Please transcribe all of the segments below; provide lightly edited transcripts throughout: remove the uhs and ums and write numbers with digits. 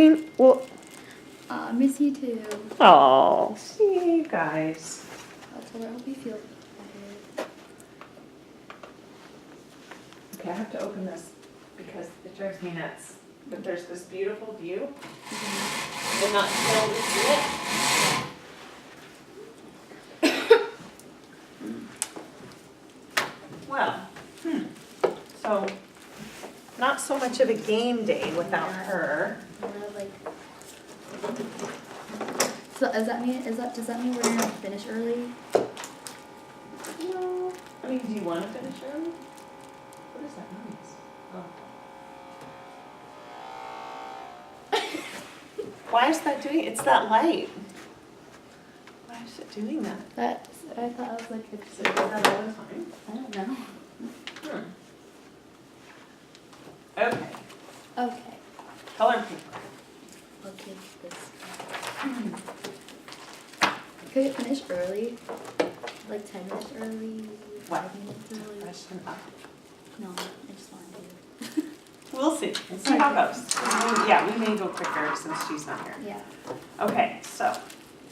mean, well, Miss you too. oh, see you guys. I'll tell her I hope you feel better. Okay, I have to open this because it drives me nuts. But there's this beautiful view. We're not able to see it. Well, so not so much of a game day without her. We're like. So does that mean we're gonna finish early? No. I mean, do you want to finish early? What is that noise? Oh. Why is that doing? It's that light. Why is it doing that? I thought I was like, Is it doing that all the time? I don't know. Okay. Okay. Color paper. Okay, this. Could it finish early? Like 10 minutes early? What? 5 minutes early? Freshen up. No, I just want to do it. We'll see. We'll see how it goes. Yeah, we may go quicker since she's not here. Yeah. Okay, so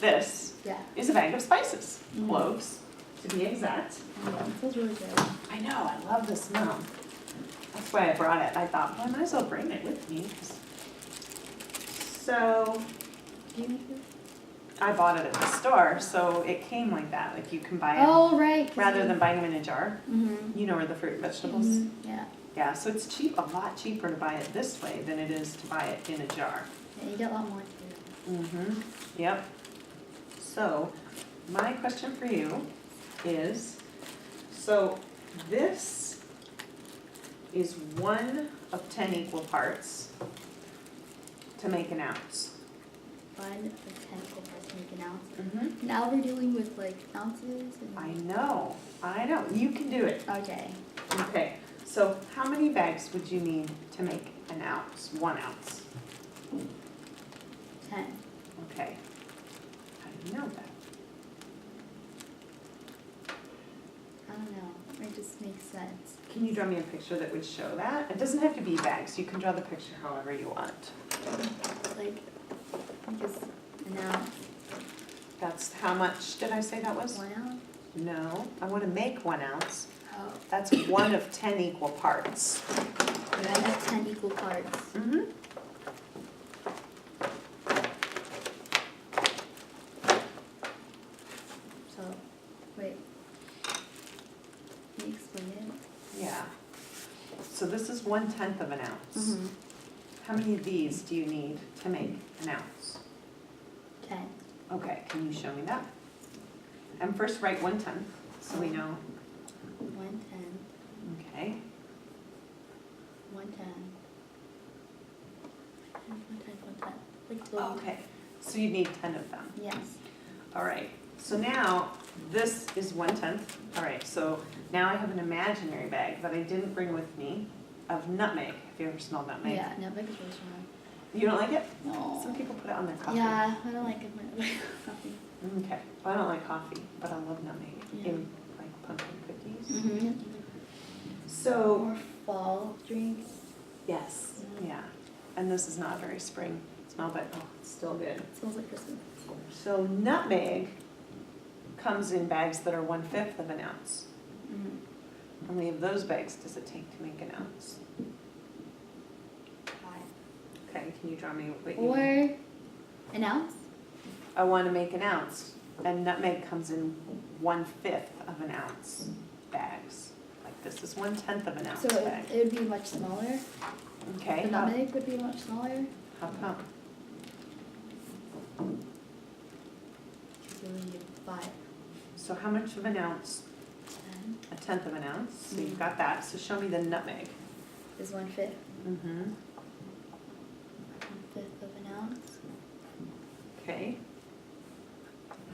this Yeah. is a bag of spices. Mhm. Cloves, to be exact. It feels really good. I know, I love the smell. That's why I brought it. I thought, well, I might as well bring it with me. So, Do you make it? I bought it at the store, so it came like that. Like you can buy it Oh, right. rather than buying them in a jar. Mm-hmm. You know where the fruit and vegetables. Yeah. Yeah, so it's cheap, a lot cheaper to buy it this way than it is to buy it in a jar. Yeah, you get a lot more too. Mm-hmm, yep. So, my question for you is, so this is 1 of 10 equal parts to make an ounce. 1 of 10 equal parts to make an ounce. Mm-hmm. Now we're dealing with like ounces and. I know. You can do it. Okay. Okay, so how many bags would you need to make an ounce, 1 ounce? 10. Okay. How do you know that? I don't know. It just makes sense. Can you draw me a picture that would show that? It doesn't have to be bags. You can draw the picture however you want. Like, just an ounce. That's how much did I say that was? 1 ounce? No, I want to make 1 ounce. Oh. That's 1 of 10 equal parts. 1 of 10 equal parts. Mm-hmm. So, wait. Can you explain it? Yeah. So this is 1/10 of an ounce. Mm-hmm. How many of these do you need to make an ounce? 10. Okay, can you show me that? And first write 1/10 so we know. 110. Okay. 110. 110. Like the. Okay, so you need 10 of them. Yes. All right, so now this is 1/10. All right, so now I have an imaginary bag that I didn't bring with me of nutmeg. Have you ever smelled nutmeg? Yeah, nutmeg is really strong. You don't like it? No. Some people put it on their coffee. Yeah, I don't like it. Coffee. Okay, well, I don't like coffee, but I love nutmeg Yeah. in like pumpkin cookies. Mm-hmm. So, Or fall drinks. yes, yeah. And this is not a very spring smell, but oh, it's still good. It smells like Christmas. So nutmeg comes in bags that are 1/5 of an ounce. Mm-hmm. How many of those bags does it take to make an ounce? 5. Okay, can you draw me what you Or need? an ounce? I want to make an ounce, and nutmeg comes in 1/5 of an ounce bags. Like this is 1/10 of an ounce So bag. it would be much smaller. Okay, The nutmeg would be much smaller. how come? Because you only need 5. So how much of an ounce? 10 1/10 of an ounce. So you've got that. So show me the nutmeg. is 1/5. Mm-hmm. 1/5 of an ounce. Okay.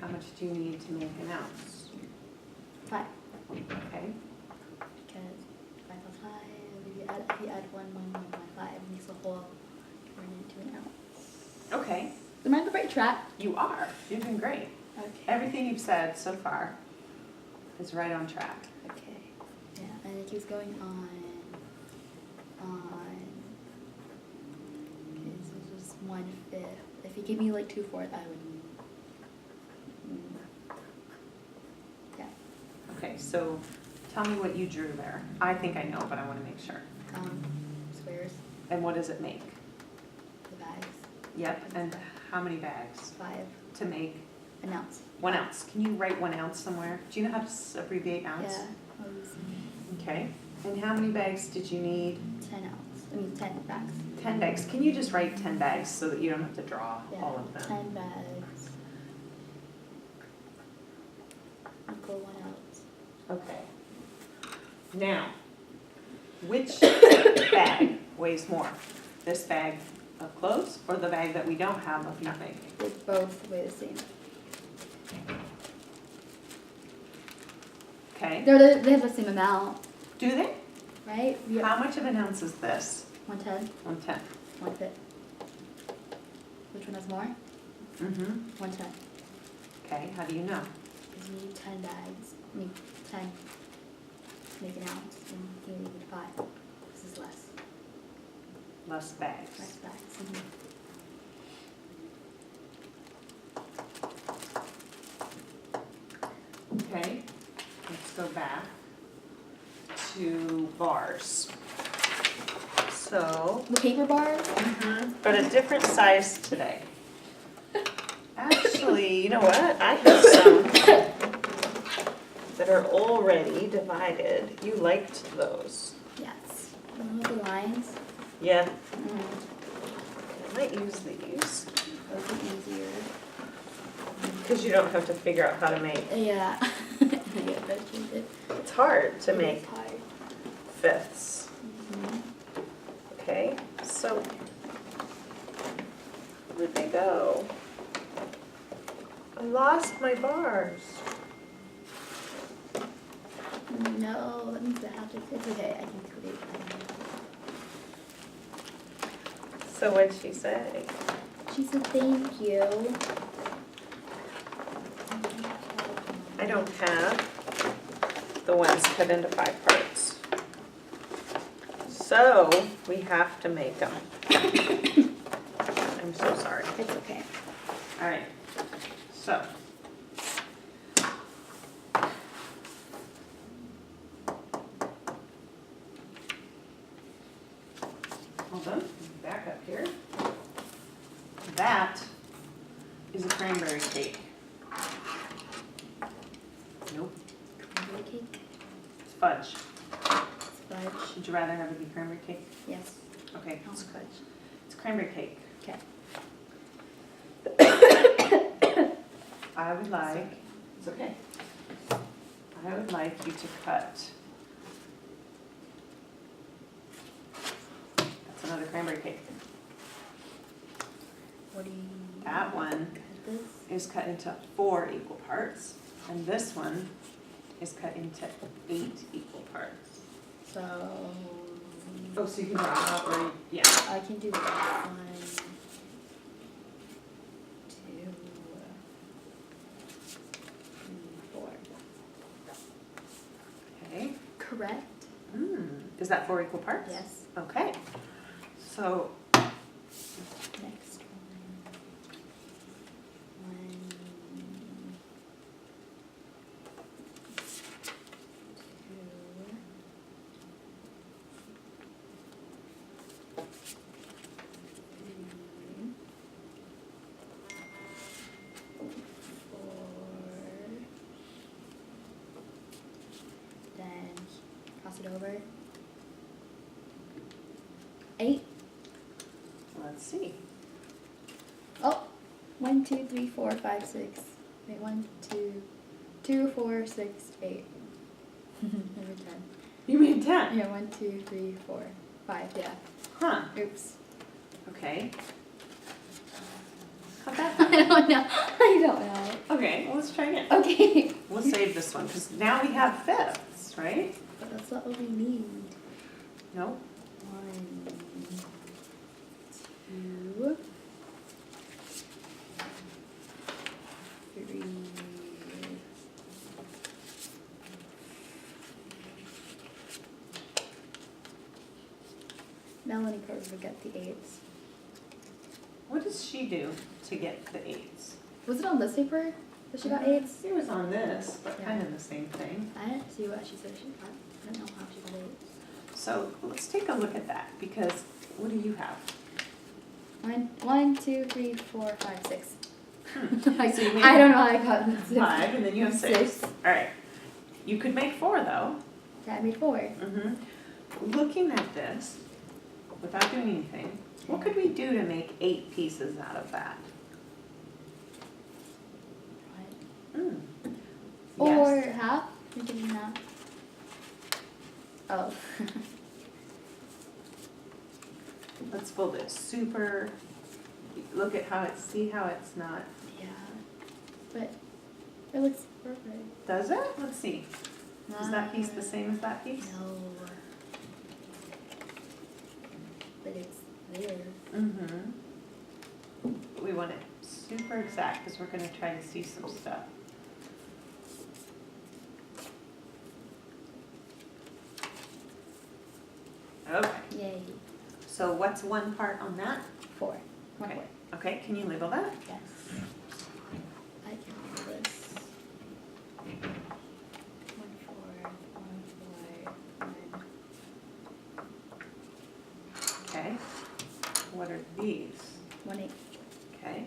How much do you need to make an ounce? 5. Okay. Because 5 plus 5, if you add 1, 5, it makes the whole turn into an ounce. Okay. Am I on the right track? You are. You're doing great. Okay. Everything you've said so far is right on track. Okay. Yeah, and it keeps going on. Okay, so it's just 1 you gave me like 2/4, I would. Yeah. Okay, so tell me what you drew there. I think I know, but I wanna make sure. Squares, And what does it make? the bags, Yep, and how many bags 5 to make an ounce. 1 ounce? Can you write 1 ounce somewhere? Do you know how to abbreviate ounce? Yeah, I'll use Okay, and how many bags did you need? 10 ounce. I mean 10 bags. 10 bags. Can you just write 10 bags so that you don't have to draw Yeah, all of them? 10 bags. Equal 1 ounce. Okay. Now, which bag weighs more? This bag of cloves or the bag that we don't have of nutmeg? They both weigh the same. Okay, They have the same amount, do they? right? Yeah. How much of an ounce is this? 110, 1/10. 1/5. Which one has more? Mm-hmm. 110. Okay, how do you know? Because you need 10 bags. I mean 10 to make an ounce, and you need 5. This is less. Less bags. Less bags. Okay, let's go back to bars. So, The paper bars? but a different size today. Actually, you know what? I have some that are already divided. You liked those. Yes. The lines. Yeah, Mm. I might use these Those are easier. because you don't have to figure out how to make. Yeah. Yeah, but It's hard to make It's hard. fifths. Mhm. Okay, so where'd they go? I lost my bars. No, that means I have to. It's okay. I can create them. So what'd she say? She said thank you. I don't have the ones cut into 5 parts. So we have to make them. I'm so sorry. It's okay. All right, so. Hold on, back up here. That is a cranberry cake. Nope, Cranberry cake. it's fudge. Fudge. Would you rather have it be cranberry cake? Yes. Okay, Oh, fudge. it's cranberry cake. Okay. I would like, it's okay. I would like you to cut. That's another cranberry cake. What do you? That one Cut this. is cut into 4 equal parts, and this one is cut into 8 equal parts. So. Oh, so you can draw out, or, yeah. I can do 1, 2, 3, 4. Okay. Correct? Is that 4 equal parts? Yes. Okay. So, Next one. 1, 2, 3, 4. Then cross it over. 8. let's see. Oh, 1, 2, 3, 4, 5, 6. Wait, 1, 2, 2, 4, 6, 8. Number 10. You made 10? Yeah, 1, 2, 3, 4, 5. Yeah. Huh, Oops. okay. How'd that I happen? don't know. I don't know. Okay, well, let's try again. Okay. We'll save this one, because now we have fifths, right? But that's not what we need. No? 1, 2, 3. Melanie probably forget the 8s. What does she do to get the 8s? Was it on this paper that she got 8s? It was on this, but Yeah. kind of the same thing. I didn't see what she said she got. I don't know how she got 8s. So let's take a look at that, because what do you have? 1, 2, 3, 4, 5, 6. Hmm. So you made I don't know how I got 6. 5, and then you have 6. 6. All right. You could make 4, though. Okay, I made 4. Mm-hmm. Looking at this, without doing anything, what could we do to make 8 pieces out of that? Mm. Or Yes. half? We can do half. Oh. Let's fold it super. Look at how it's. See how it's not. Yeah. But it looks perfect. Does it? Let's see. Is that piece the same as that piece? No. But it's there. Mm-hmm. We want it super exact because we're going to try to see some stuff. Okay. Yay. So what's one part on that? 4. One Okay. more. Okay. Can you label that? Yes. I can do this. 1, 4, 1, 4, 1. Okay. What are these? 1, 8. Okay.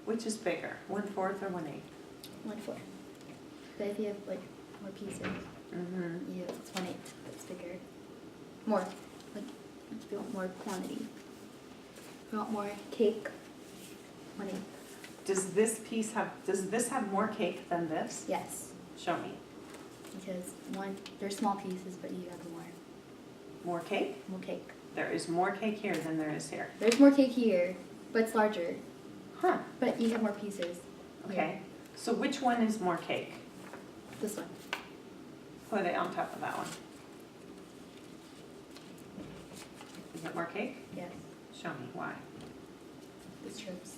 Which is bigger, 1/4 or 1/8? 1, 4. But if you have like more pieces, Mm-hmm. you it's 1/8. It's bigger. More. Like if you want more quantity. If you want more cake, 1/8. Does this have more cake than this? Yes. Show me. Because they're small pieces, but you have more. More cake? More cake. There is more cake here than there is here. There's more cake here, but it's larger. Huh, But you have more pieces. okay. So which one is more cake? This one. Put it on top of that one. Is it more cake? Yes. Show me why. The strips.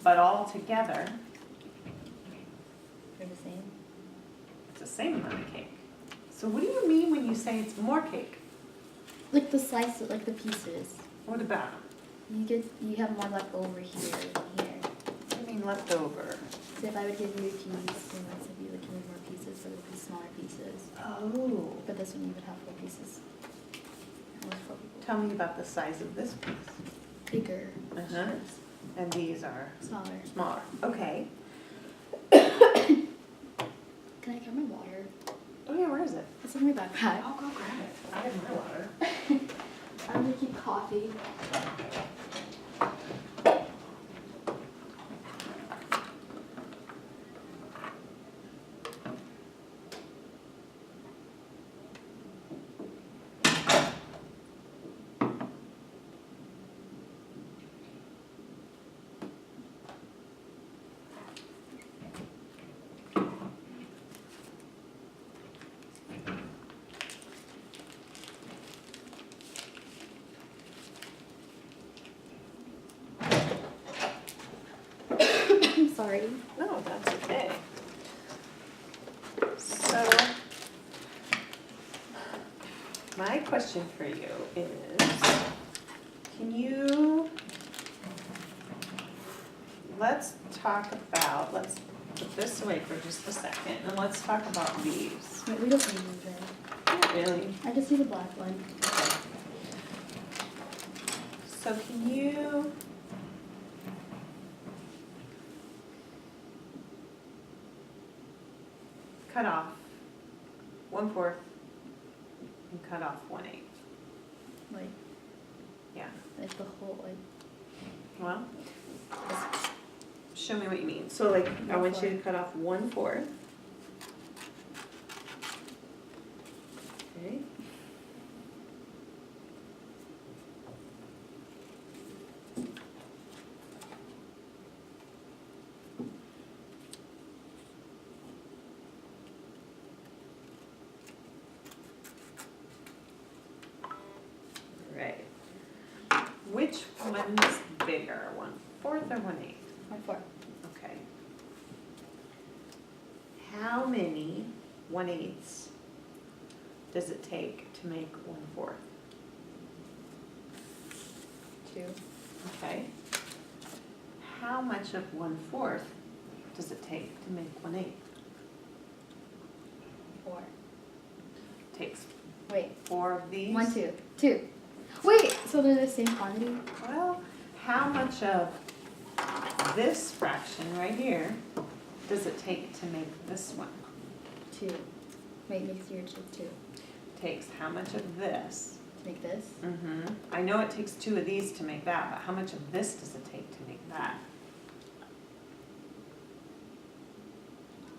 But all together, They're the same. it's the same amount of cake. So what do you mean when you say it's more cake? Like the slice, like the pieces. What about them? You have more left over here and here. What do you mean leftover? So if I would give you a piece, and I said you would give me more pieces, so it would be smaller pieces. Oh. But this one you would have 4 pieces. That was 4 people. Tell me about the size of this piece. Bigger. Uh-huh. And these are Smaller. smaller. Okay. Can I get my water? Oh yeah, where is it? It's in my backpack. I'll go grab it. I have my water. I'm gonna keep coffee. Sorry. No, that's okay. So, my question for you is, can you, let's put this away for just a second, and let's talk about these. Wait, we don't need these, right? Not really. I just see the black one. Okay. So can you cut off 1/4 and cut off 1/8? Like, Yeah. like the whole, like, Well, show me what you mean. So like, I want you to cut off 1/4. Okay. Right. Which one's bigger, 1/4 or 1/8? 1/4. Okay. How many 1/8 does it take to make 1/4? 2. Okay. How much of 1/4 does it take to make 1/8? 4. Takes Wait. 4 of these. 1, 2. 2. Wait, so they're the same quantity? Well, how much of this fraction right here does it take to make this one? 2. Wait, makes your 2. Takes how much of this? To make this? I know it takes 2 of these to make that, but how much of this does it take to make that?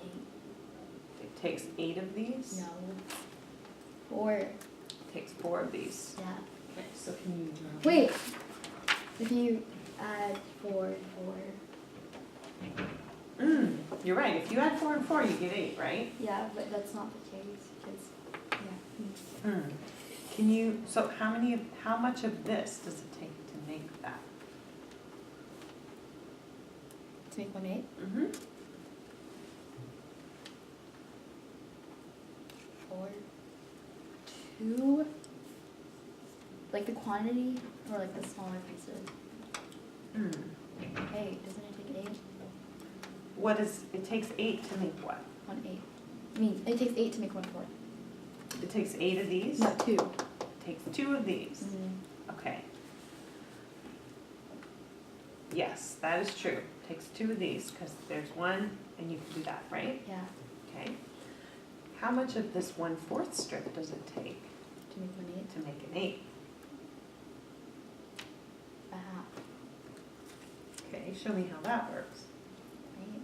8. It takes 8 of these? No. 4. It takes 4 of these. Yeah. Okay, so can you? Wait. If you add 4, 4. You're right. If you add 4 and 4, you get 8, right? Yeah, but that's not the case because, yeah. Can you? So how much of this does it take to make that? To make 1/8? 4. 2. Like the quantity or like the smaller pieces? 8. Doesn't it take 8? What is? It takes 8 to make what? 1/8. I mean, it takes 8 to make 1/4. It takes 8 of these. No, 2. It takes 2 of these. Okay. Yes, that is true. It takes 2 of these because there's 1 and you can do that, right? Yeah, Okay. How much of this 1/4 strip does it take to make 1/8. to make an 8? A half, Okay, show me how that works. right?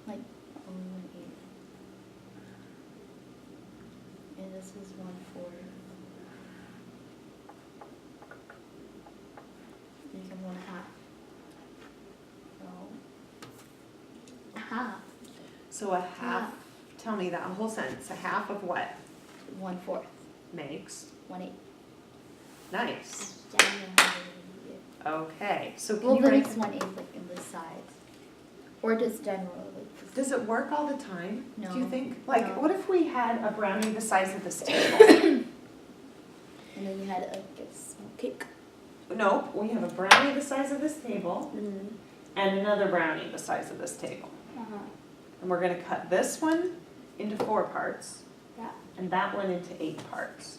Like, only 1/8. And this is 1/4. And you can 1/2. So, a half. So a half, tell me that whole sentence, a half of what 1/4. makes? 1/8. Nice. Yeah. Okay, so can Well, you but write, it's 1/8 like in the sides. Or just general, like. Just, does it work all the time? Do you No. think? Like, No. what if we had a brownie the size of this table? and then you had like a small cake. No, we have a brownie the size of this table and another brownie the size of this table. Uh-huh. And we're gonna cut this one into 4 parts Yeah. and that one into 8 parts.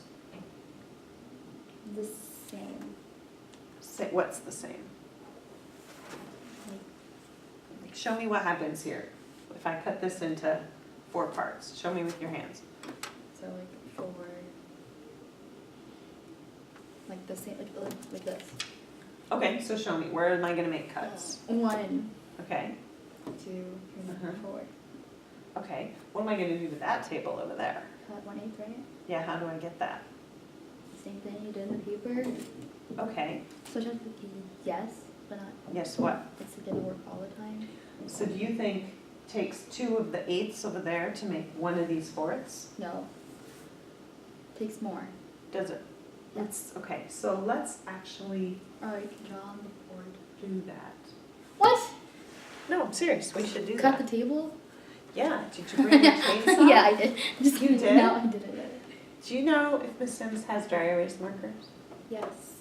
The same. Say, what's the same? Like, Like, show me what happens here. If I cut this into 4 parts, show me with your hands. so like 4. Like the same, like this. Okay, so show me, where am I gonna make cuts? 1, Okay, 2, 3, Uh-huh. 4. okay, what am I gonna do with that table over there? Cut 1/8, right? Yeah, how do I get that? Same thing you did in the paper. Okay, Switch out the key, yes, but not, guess what? it didn't work all the time. So do you think takes 2 of the 8ths over there to make 1 of these 4ths? No. Takes more. Does it? Let's, okay, so let's actually Oh, you can draw on the board. do that. What? No, I'm serious, we should do Cut that. the table? Yeah, did you bring your chainsaw? Yeah, I did. Just You did? No, I didn't. Do you know if Miss Sims has dry erase markers? Yes.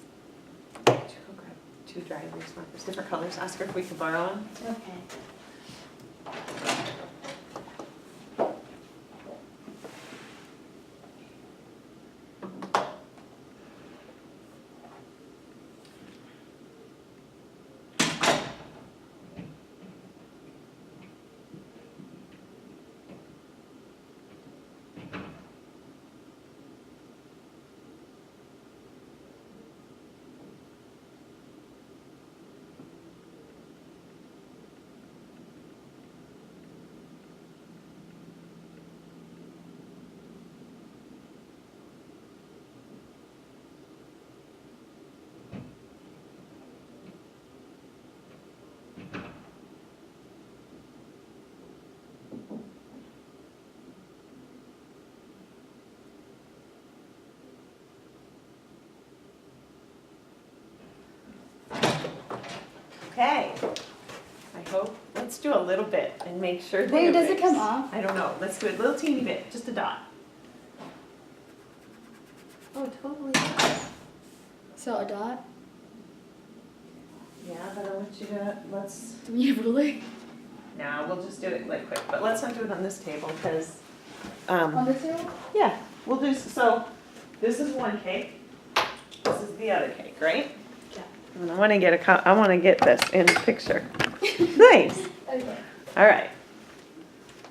Go grab 2 dry erase markers, different colors, ask her if we can borrow them. Okay. Okay, my hope, let's do a little bit and make sure they Wait, does it erase. come off? I don't know, let's do a little teeny bit, just a dot. Oh, totally. So a dot? Yeah, but I want you to, let's, Do we have a ruler? now we'll just do it like quick, but let's not do it on this table, because, On this table? yeah, we'll do, so, this is one cake, this is the other cake, right? Yeah. And I wanna get I wanna get this in picture. Nice. Okay. All right.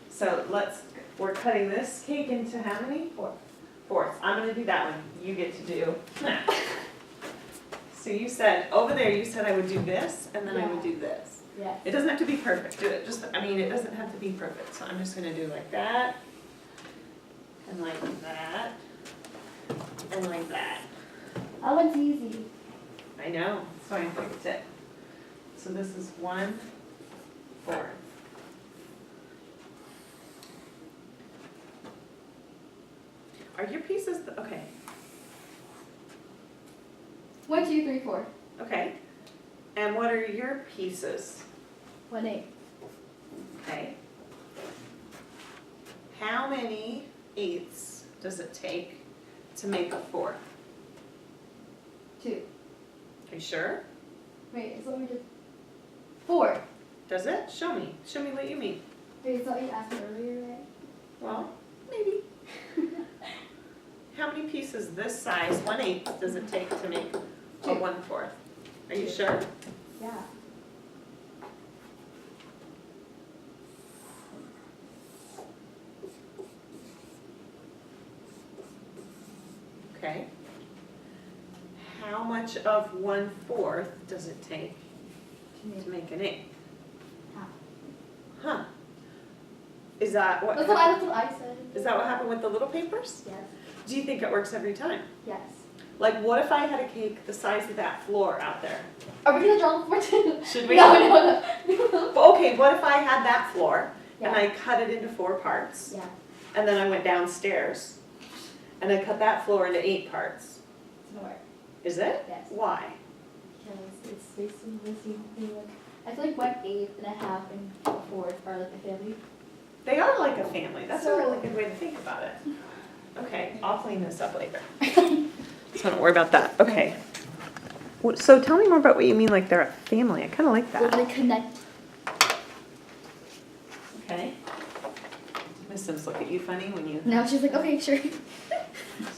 So we're cutting this cake into how many? Fourths. I'm gonna do that one. You get to do. So you said, over there, you said I would do this, and then I would do this. Yes. It doesn't have to be perfect. Do it just, it doesn't have to be perfect. So I'm just gonna do like that, and like that, and like that. That one's easy. I know, so I picked it. So this is 1/4. Are your pieces, okay, 1, 2, 3, 4. okay. And what are your pieces? 1, 8. Okay. How many eighths does it take to make a 4? 2. Are you sure? Wait, it's what we did. 4. Does it? Show me what you mean. Wait, it's what you asked me earlier, right? Well, maybe. How many pieces this size, 1/8, does it take to make a 1/4? Are you sure? Yeah. Okay. How much of 1/4 does it take to make an 8? Half. Huh. Is that what? That's what I said. Is that what happened with the little papers? Yes. Do you think it works every time? Yes. Like, what if I had a cake the size of that floor out there? Are we gonna draw the 4 too? Should we? No. Well, okay, what if I had that floor and Yeah. I cut it into 4 parts, Yeah. and then I went downstairs and I cut that floor into 8 parts? It's gonna work. Is it? Yes. Why? Because it's basically the same thing. Like, I feel like 1/8 and a half and 1/4 are like a family. They are like a family. That's a So- really good way to think about it. Okay, I'll clean this up later. So don't worry about that. Okay. So tell me more about what you mean, like they're a family. I kind of like Well, that. they connect. Okay. Miss Sims look at you funny when you. Now she's like, okay, sure.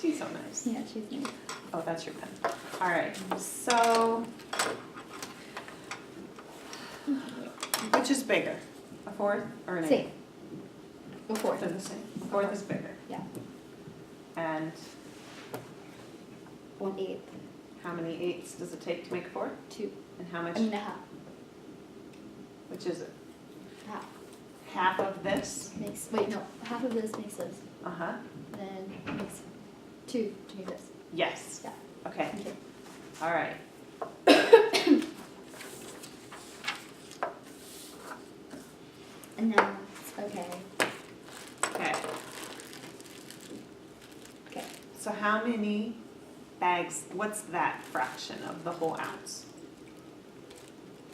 She's so nice. Yeah, she's nice. Oh, that's your pen. All right. So, which is bigger, a 4th or an 8th? Same. Before. They're the same. A 4th is bigger. Yeah. And 1/8. how many 8ths does it take to make a 4? 2. And how much? And a half. Which is it? Half. Half of this. Makes, wait, no. Half of this makes this. Uh huh. And then makes 2 to make this. Yes. Yeah. Okay. Okay. All right. And now, okay. Okay. Okay. So how many bags? What's that fraction of the whole ounce?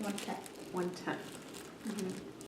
1/10. 1/10. Mm-hmm.